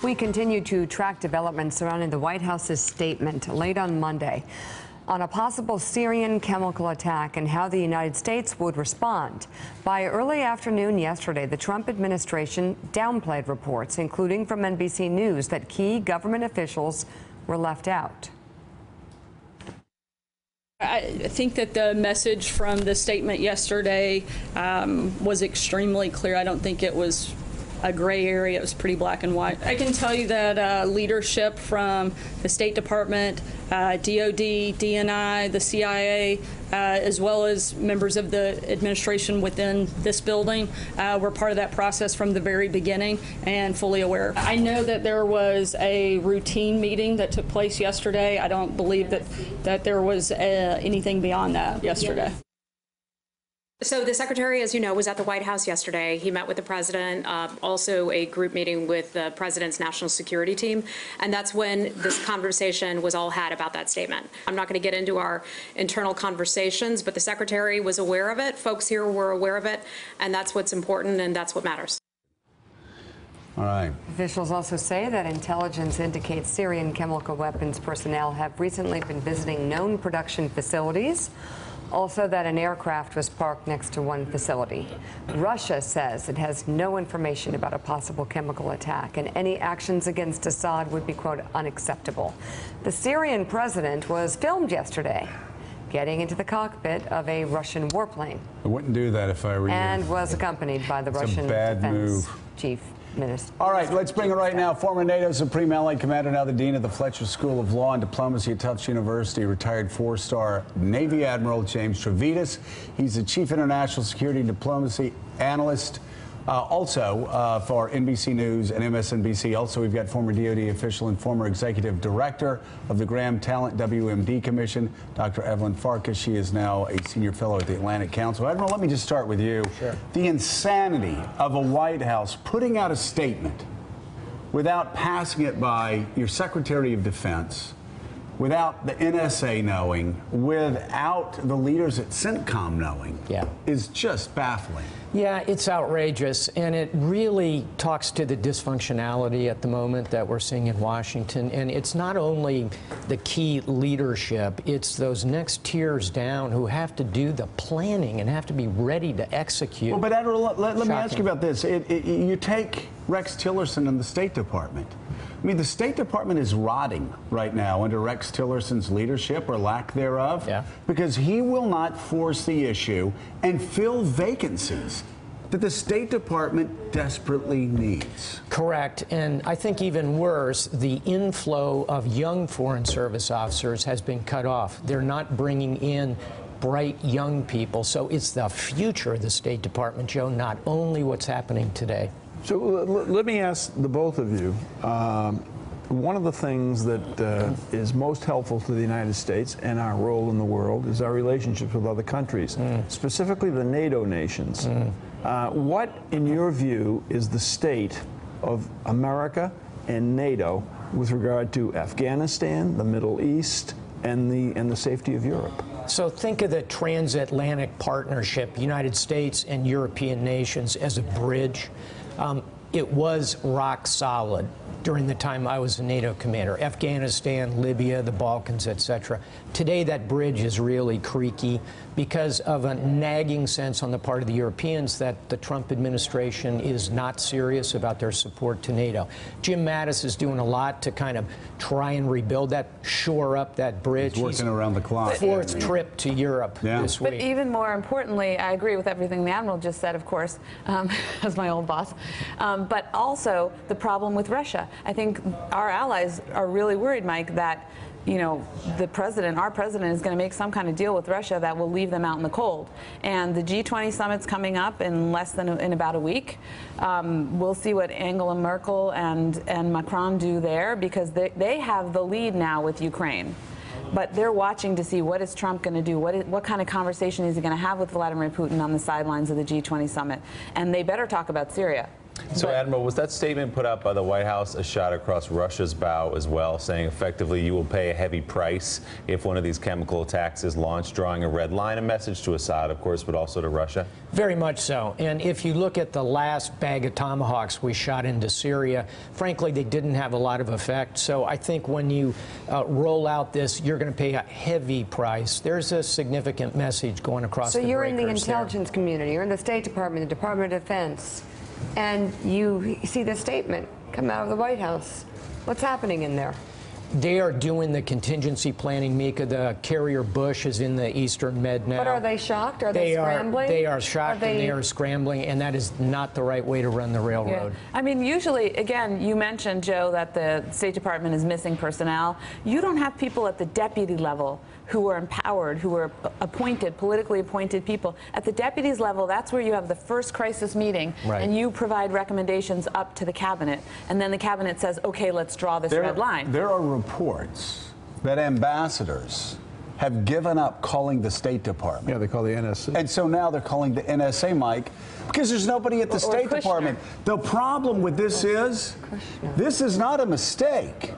We continue to track developments surrounding the White House's statement late on Monday on a possible Syrian chemical attack and how the United States would respond. By early afternoon yesterday, the Trump administration downplayed reports, including from NBC News, that key government officials were left out. I think that the message from the statement yesterday was extremely clear. I don't think it was a gray area. It was pretty black and white. I can tell you that leadership from the State Department, DOD, DNI, the CIA, as well as members of the administration within this building were part of that process from the very beginning and fully aware. I know that there was a routine meeting that took place yesterday. I don't believe that there was anything beyond that yesterday. So the secretary, as you know, was at the White House yesterday. He met with the president, also a group meeting with the president's national security team. And that's when this conversation was all had about that statement. I'm not going to get into our internal conversations, but the secretary was aware of it. Folks here were aware of it. And that's what's important, and that's what matters. All right. Officials also say that intelligence indicates Syrian chemical weapons personnel have recently been visiting known production facilities. Also, that an aircraft was parked next to one facility. Russia says it has no information about a possible chemical attack, and any actions against Assad would be, quote, unacceptable. The Syrian president was filmed yesterday getting into the cockpit of a Russian warplane. I wouldn't do that if I were you. And was accompanied by the Russian Defense Chief Minister. All right, let's bring it right now. Former NATO Supreme Allied Commander, now the Dean of the Fletcher School of Law and Diplomacy at Tufts University, retired four-star Navy Admiral James Stavridis. He's the Chief International Security and Diplomacy Analyst, also for NBC News and MSNBC. Also, we've got former DOD official and former Executive Director of the Graham Talent WMD Commission, Dr. Evelyn Farkas. She is now a Senior Fellow at the Atlantic Council. Admiral, let me just start with you. Sure. The insanity of a White House putting out a statement without passing it by your Secretary of Defense, without the NSA knowing, without the leaders at CENTCOM knowing, is just baffling. Yeah, it's outrageous, and it really talks to the dysfunctionality at the moment that we're seeing in Washington. And it's not only the key leadership, it's those next tiers down who have to do the planning and have to be ready to execute. Well, but Admiral, let me ask you about this. You take Rex Tillerson in the State Department. I mean, the State Department is rotting right now under Rex Tillerson's leadership, or lack thereof, because he will not force the issue and fill vacancies that the State Department desperately needs. Correct. And I think even worse, the inflow of young Foreign Service officers has been cut off. They're not bringing in bright young people. So it's the future of the State Department, Joe, not only what's happening today. So let me ask the both of you. One of the things that is most helpful to the United States and our role in the world is our relationships with other countries, specifically the NATO nations. What, in your view, is the state of America and NATO with regard to Afghanistan, the Middle East, and the safety of Europe? So think of the transatlantic partnership, United States and European nations, as a bridge. It was rock solid during the time I was a NATO commander. Afghanistan, Libya, the Balkans, etc. Today, that bridge is really creaky because of a nagging sense on the part of the Europeans that the Trump administration is not serious about their support to NATO. Jim Mattis is doing a lot to kind of try and rebuild that, shore up that bridge. He's working around the clock. Fourth trip to Europe this week. But even more importantly, I agree with everything the Admiral just said, of course, as my old boss, but also the problem with Russia. I think our allies are really worried, Mike, that our president is going to make some kind of deal with Russia that will leave them out in the cold. And the G20 summit's coming up in in about a week. We'll see what Angela Merkel and Macron do there, because they have the lead now with Ukraine. But they're watching to see what is Trump going to do, what kind of conversation is he going to have with Vladimir Putin on the sidelines of the G20 summit. And they better talk about Syria. So, Admiral, was that statement put out by the White House a shot across Russia's bow as well, saying effectively you will pay a heavy price if one of these chemical attacks is launched, drawing a red line, a message to Assad, of course, but also to Russia? Very much so. And if you look at the last bag of Tomahawks we shot into Syria, frankly, they didn't have a lot of effect. So I think when you roll out this, you're going to pay a heavy price. There's a significant message going across the So you're in the breakers there. intelligence community, you're in the State Department, the Department of Defense, and you see this statement come out of the White House. What's happening in there? They are doing the contingency planning, Mika. The carrier Bush is in the Eastern Med now. But are they shocked? Are they scrambling? They are shocked and they are scrambling, and that is not the right way to run the railroad. Yeah. I mean, usually, again, you mentioned, Joe, that the State Department is missing personnel. You don't have people at the deputy level who are empowered, who are appointed, politically appointed people. At the deputies level, that's where you have the first crisis meeting, right, and you provide recommendations up to the cabinet. And then the cabinet says, okay, let's draw this red line. There are reports that ambassadors have given up calling the State Department. Yeah, they call the NSA. And so now they're calling the NSA, Mike, because there's nobody at the State Department. The problem with this is not a mistake.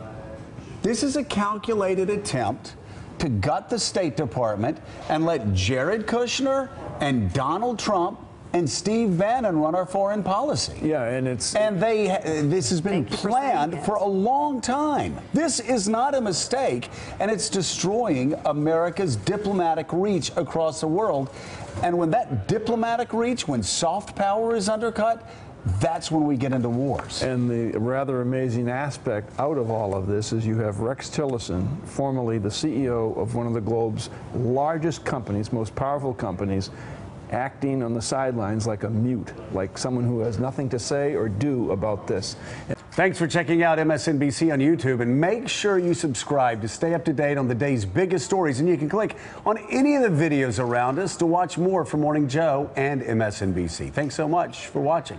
This is a calculated attempt to gut the State Department and let Jared Kushner and Donald Trump and Steve Bannon run our foreign policy. Yeah, and this has been planned for a long time. This is not a mistake, and it's destroying America's diplomatic reach across the world. And when that diplomatic reach, when soft power is undercut, that's when we get into wars. And the rather amazing aspect out of all of this is you have Rex Tillerson, formerly the CEO of one of the globe's largest companies, most powerful companies, acting on the sidelines like a mute, like someone who has nothing to say or do about this. Thanks for checking out MSNBC on YouTube, and make sure you subscribe to stay up to date on the day's biggest stories. And you can click on any of the videos around us to watch more from Morning Joe and MSNBC. Thanks so much for watching.